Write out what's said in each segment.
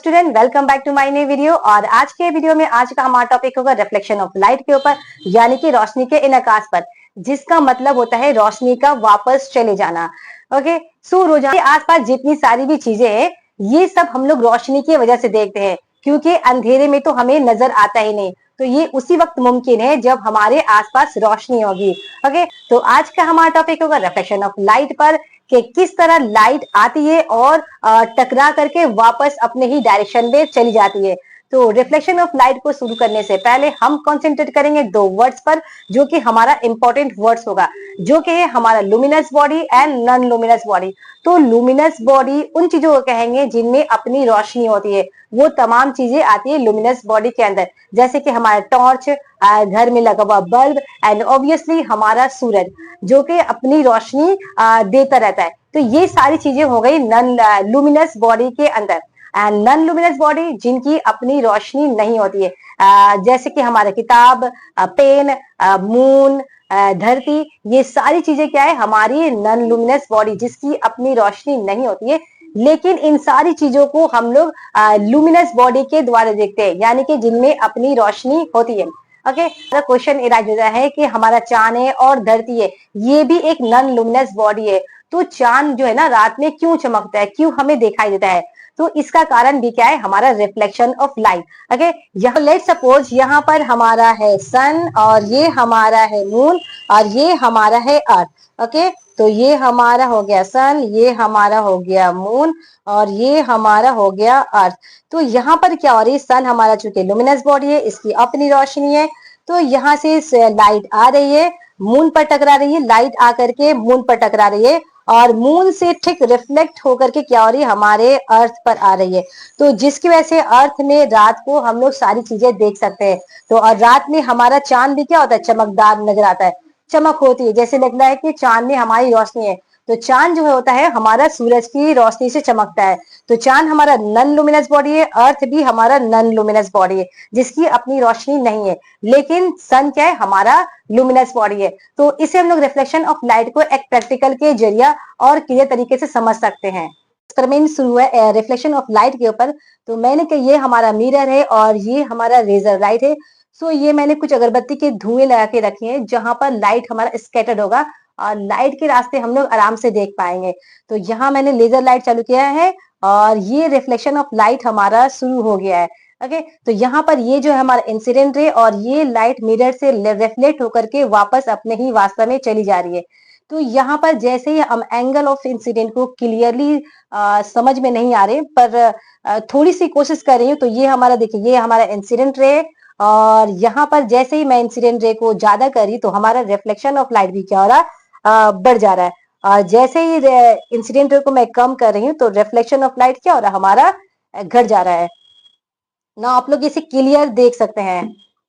Student welcome back to my new video. और आज के वीडियो में आज का हमारा टॉपिक होगा रिफ्लेक्शन ऑफ लाइट के ऊपर, यानी कि रोशनी के इनकास पर, जिसका मतलब होता है रोशनी का वापस चले जाना। ओके, सो रोजाना के आसपास जितनी सारी भी चीजें हैं, ये सब हम लोग रोशनी की वजह से देखते हैं, क्योंकि अंधेरे में तो हमें नजर आता ही नहीं। तो ये उसी वक्त मुमकिन है जब हमारे आसपास रोशनी होगी। ओके, तो आज का हमारा टॉपिक होगा रिफ्लेक्शन ऑफ लाइट पर, कि किस तरह लाइट आती है और टकरा करके वापस अपने ही डायरेक्शन में चली जाती है। तो रिफ्लेक्शन ऑफ लाइट को शुरू करने से पहले हम कंसंट्रेट करेंगे दो वर्ड्स पर, जो कि हमारा इंपॉर्टेंट वर्ड्स होगा, जो कि है हमारा luminous body and non luminous body. तो लुमिनस बॉडी उन चीजों को कहेंगे जिनमें अपनी रोशनी होती है, वो तमाम चीजें आती है लुमिनस बॉडी के अंदर, जैसे कि हमारा टॉर्च, घर में लगा हुआ बल्ब, एंड ऑब्वियसली हमारा सूरज, जो कि अपनी रोशनी देता रहता है। तो ये सारी चीजें हो गई नॉन लुमिनस बॉडी के अंदर। एंड नॉन लुमिनस बॉडी जिनकी अपनी रोशनी नहीं होती है, जैसे कि हमारा किताब, पेन, मून, धरती, ये सारी चीजें क्या है, हमारी नॉन लुमिनस बॉडी जिसकी अपनी रोशनी नहीं होती है। लेकिन इन सारी चीजों को हम लोग लुमिनस बॉडी के द्वारा देखते हैं, यानी कि जिनमें अपनी रोशनी होती है। ओके, क्वेश्चन इराज होता है कि हमारा चांद है और धरती है, ये भी एक नॉन लुमिनस बॉडी है। तो चांद जो है ना, रात में क्यों चमकता है, क्यों हमें दिखाई देता है? तो इसका कारण भी क्या है, हमारा रिफ्लेक्शन ऑफ लाइट। ओके, यहाँ लेट सपोज यहाँ पर हमारा है सन, और ये हमारा है मून, और ये हमारा है अर्थ। ओके, तो ये हमारा हो गया सन, ये हमारा हो गया मून, और ये हमारा हो गया अर्थ। तो यहाँ पर क्या हो रही है, सन हमारा चूंकि लुमिनस बॉडी है, इसकी अपनी रोशनी है, तो यहाँ से लाइट आ रही है, मून पर टकरा रही है, लाइट आकर के मून पर टकरा रही है, और मून से ठीक रिफ्लेक्ट होकर के क्या हो रही है, हमारे अर्थ पर आ रही है। तो जिसकी वजह से अर्थ में रात को हम लोग सारी चीजें देख सकते हैं। तो और रात में हमारा चांद भी क्या होता है, चमकदार नजर आता है, चमक होती है, जैसे लग रहा है कि चांद में हमारी रोशनी है। तो चांद जो होता है हमारा सूरज की रोशनी से चमकता है। तो चांद हमारा नॉन लुमिनस बॉडी है, अर्थ भी हमारा नॉन लुमिनस बॉडी है जिसकी अपनी रोशनी नहीं है। लेकिन सन क्या है, हमारा लुमिनस बॉडी है। तो इसे हम लोग रिफ्लेक्शन ऑफ लाइट को एक प्रैक्टिकल के जरिया और क्लियर तरीके से समझ सकते हैं। एक्सपेरिमेंट शुरू है रिफ्लेक्शन ऑफ लाइट के ऊपर। तो मैंने कहा ये हमारा मिरर है और ये हमारा रेजर लाइट है। सो ये मैंने कुछ अगरबत्ती के धुएं लगा के रखे हैं, जहां पर लाइट हमारा स्कैटर्ड होगा और लाइट के रास्ते हम लोग आराम से देख पाएंगे। तो यहाँ मैंने लेजर लाइट चालू किया है और ये रिफ्लेक्शन ऑफ लाइट हमारा शुरू हो गया है। ओके, तो यहाँ पर ये जो है हमारा इंसिडेंट रे, और ये लाइट मिरर से रिफ्लेक्ट होकर के वापस अपने ही वास्तव में चली जा रही है। तो यहाँ पर जैसे ही हम एंगल ऑफ इंसिडेंट को क्लियरली समझ में नहीं आ रहे, पर थोड़ी सी कोशिश कर रही हूँ। तो ये हमारा देखिए, ये हमारा इंसिडेंट रे, और यहाँ पर जैसे ही मैं इंसिडेंट रे को ज्यादा करी तो हमारा रिफ्लेक्शन ऑफ लाइट भी क्या हो रहा है, बढ़ जा रहा है। और जैसे ही इंसिडेंट रे को मैं कम कर रही हूँ तो रिफ्लेक्शन ऑफ लाइट क्या हो रहा है, हमारा घट जा रहा है ना। आप लोग इसे क्लियर देख सकते हैं।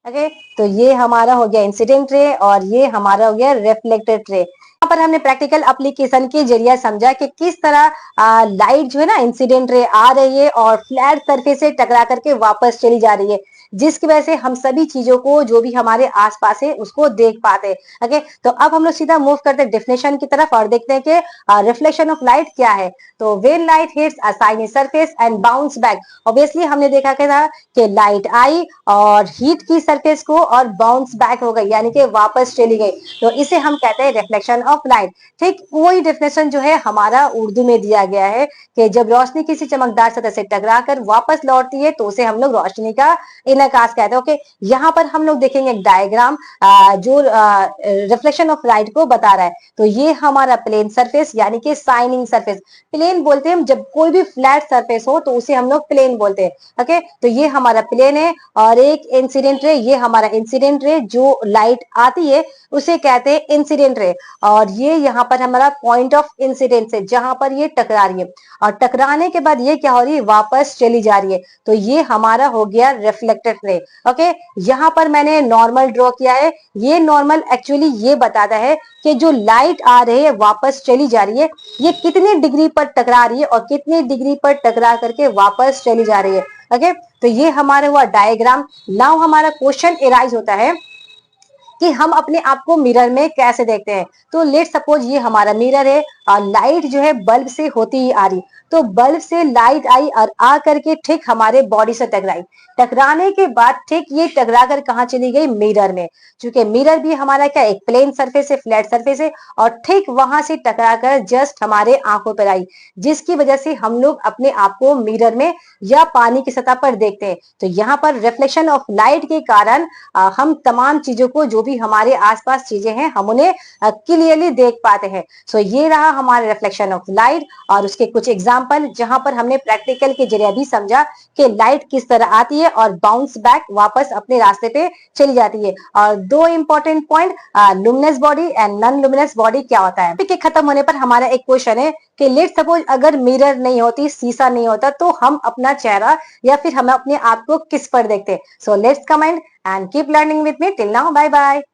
ओके, तो ये हमारा हो गया इंसिडेंट रे और ये हमारा हो गया रिफ्लेक्टेड रे। यहाँ पर हमने प्रैक्टिकल एप्लीकेशन के जरिए समझा कि किस तरह लाइट जो है ना, इंसिडेंट रे आ रही है और फ्लैट सरफेस से टकरा करके वापस चली जा रही है, जिसकी वजह से हम सभी चीजों को जो भी हमारे आसपास है उसको देख पाते हैं। ओके, तो अब हम लोग सीधा मूव करते हैं डेफिनेशन की तरफ और देखते हैं कि रिफ्लेक्शन ऑफ लाइट क्या है। तो when light hits a shiny surface and bounce back, obviously हमने देखा क्या था कि लाइट आई और हीट की सरफेस को और बाउंस बैक हो गई, यानी कि वापस चली गई। तो इसे हम कहते हैं रिफ्लेक्शन ऑफ लाइट। ठीक वही डेफिनेशन जो है हमारा उर्दू में दिया गया है कि जब रोशनी किसी चमकदार सतह से टकरा कर वापस लौटती है तो उसे हम लोग रोशनी का इनकास कहते हैं। ओके, यहाँ पर हम लोग देखेंगे एक डायग्राम जो रिफ्लेक्शन ऑफ लाइट को बता रहा है। तो ये हमारा प्लेन सरफेस, यानी कि शाइनिंग सरफेस, प्लेन बोलते हैं जब कोई भी फ्लैट सरफेस हो तो उसे हम लोग प्लेन बोलते हैं। ओके, तो ये हमारा प्लेन है और एक इंसिडेंट रे, ये हमारा इंसिडेंट रे, जो लाइट आती है उसे कहते हैं इंसिडेंट रे। और ये यहाँ पर हमारा पॉइंट ऑफ इंसिडेंस है जहां पर ये टकरा रही है, और टकराने के बाद ये क्या हो रही है, वापस चली जा रही है। तो ये हमारा हो गया रिफ्लेक्टेड रे। ओके, यहाँ पर मैंने नॉर्मल ड्रॉ किया है। ये नॉर्मल एक्चुअली ये बताता है कि जो लाइट आ रही है वापस चली जा रही है, ये कितनी डिग्री पर टकरा रही है और कितनी डिग्री पर टकरा करके वापस चली जा रही है। ओके, तो ये हमारा हुआ डायग्राम। नाउ हमारा क्वेश्चन एराइज होता है कि हम अपने आप को मिरर में कैसे देखते हैं। तो लेट सपोज ये हमारा मिरर है और लाइट जो है बल्ब से होती ही आ रही, तो बल्ब से लाइट आई और आ करके ठीक हमारे बॉडी से टकराई। टकराने के बाद ठीक ये टकरा कर कहाँ चली गई, मिरर में। क्योंकि मिरर भी हमारा क्या एक प्लेन सरफेस है, फ्लैट सरफेस है, और ठीक वहां से टकरा कर जस्ट हमारे आंखों पर आई, जिसकी वजह से हम लोग अपने आप को मिरर में या पानी की सतह पर देखते हैं। तो यहाँ पर रिफ्लेक्शन ऑफ लाइट के कारण हम तमाम चीजों को, जो भी हमारे आसपास चीजें हैं, हम उन्हें क्लियरली देख पाते हैं। सो ये रहा हमारा रिफ्लेक्शन ऑफ लाइट और उसके कुछ एग्जाम्पल, जहां पर हमने प्रैक्टिकल के जरिए भी समझा कि लाइट किस तरह आती है और बाउंस बैक वापस अपने रास्ते पे चली जाती है। और दो important point, luminous body and non luminous body क्या होता है। के खत्म होने पर हमारा एक क्वेश्चन है कि लेट सपोज अगर मिरर नहीं होती, शीशा नहीं होता, तो हम अपना चेहरा या फिर हम अपने आप को किस पर देखते। So let's comment and keep learning with me. Till now, bye bye.